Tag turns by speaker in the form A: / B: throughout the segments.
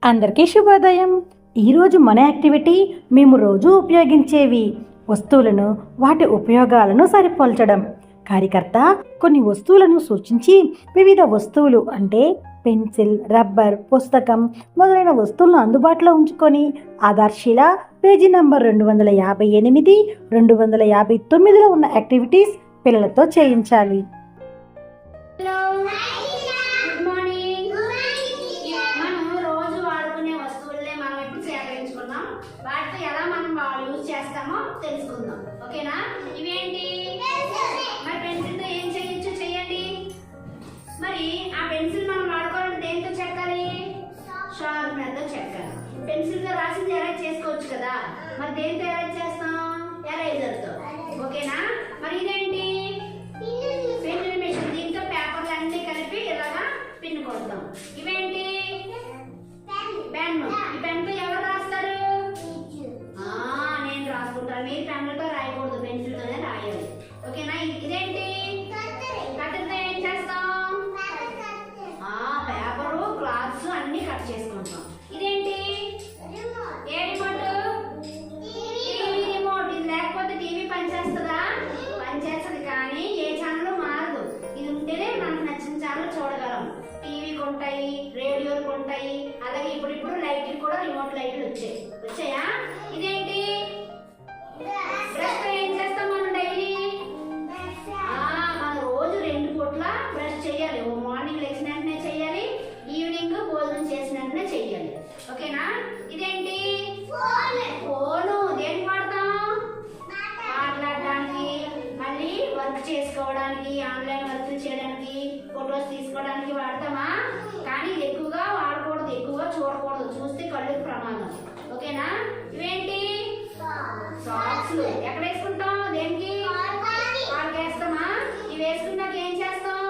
A: అందరికీ శుభోదయం. ఈరోజు మన యాక్టివిటీ మేము రోజు ఉపయోగించేవి వస్తువులను వాటి ఉపయోగాలను సరిపోల్చడం. కార్యకర్త కొన్ని వస్తువులను సూచించి వివిధ వస్తువులు అంటే పెన్సిల్, రబ్బర్, పుస్తకం మొదలైన వస్తువులను అందుబాటులో ఉంచుకొని ఆధార్శీల పేజీ నంబర్ 258, 259లో ఉన్న యాక్టివిటీస్ పిల్లలతో చేయించాలి.
B: వాటితో ఎలా మనం యూజ్ చేస్తామో తెలుసుకుందాం. ఓకేనా? ఇవేంటి? మరి పెన్సిల్తో ఏం చేయొచ్చు చేయండి. మరి ఆ పెన్సిల్ మనం వాడుకోవాలంటే దేంతో చెక్కాలి? షార్ప్నర్తో చెక్కాలి. పెన్సిల్తో రాసింది ఎరేజ్ చేసుకోవచ్చు కదా, మరి దేంతో ఎరేజ్ చేస్తాం? ఎరేజర్తో. ఓకేనా? మరి ఇదేంటి? Pencil machine. దీంతో పేపర్లు అన్ని కలిపి ఇలాగా పిన్ కొడతాం. ఇవేంటి? పెన్. ఈ పెన్తో ఎవరు రాస్తారు? నేను రాసుకుంటాను. మీరు పెన్నులతో రాయకూడదు, పెన్సిల్తోనే రాయాలి. ఓకేనా? ఇదేంటి? కట్టర్తో ఏం చేస్తాం? పేపరు, క్లాత్స్ అన్ని కట్ చేసుకుంటాం. ఇదేంటి? ఏ రిమోట్? TV remote. ఇది లేకపోతే టీవీ పనిచేస్తుందా? పనిచేస్తుంది, కానీ ఏ ఛానల్ మారదు. ఇది ఉంటేనే మనకు నచ్చిన ఛానల్ చూడగలం. టీవీకి ఉంటాయి, రేడియోలకు ఉంటాయి, అలాగే ఇప్పుడు లైట్లు కూడా రిమోట్ లైట్లు వచ్చాయా? ఇదేంటి? బ్రష్ ఏం చేస్తాం మనం డైలీ? మనం రోజు 2 పూట్ల బ్రష్ చేయాలి. మార్నింగ్ లేచిన వెంటనే చేయాలి, ఈవినింగ్ భోజనం చేసిన వెంటనే చేయాలి. ఓకేనా? ఇదేంటి? ఫోను. దేనికి వాడతాం? మాట్లాడడానికి, మళ్ళీ వర్క్ చేసుకోవడానికి, ఆన్లైన్ వర్క్ చేయడానికి, ఫొటోస్ తీసుకోవడానికి వాడతామా? కానీ ఇది ఎక్కువగా వాడకూడదు, ఎక్కువగా చూడకూడదు, చూస్తే కళ్ళకి ప్రమాదం. ఓకేనా? ఇవేంటి? సాక్స్. ఎక్కడ వేసుకుంటాం? దేనికి? కాళ్ళకి వేస్తామా? ఇవి వేసుకున్నాక ఏం చేస్తాం?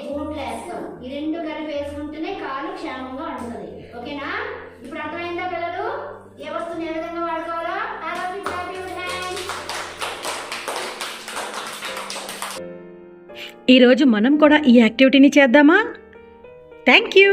B: బూట్లు వేస్తాం. ఈ 2 కలిపి వేసుకుంటేనే కాలు క్షేమంగా ఉంటుంది. ఓకేనా? ఇప్పుడు అర్థమైందా పిల్లలు? ఏ వస్తువుని ఏ విధంగా వాడుకోవాలో?
A: ఈరోజు మనం కూడా ఈ యాక్టివిటీని చేద్దామా? Thank you.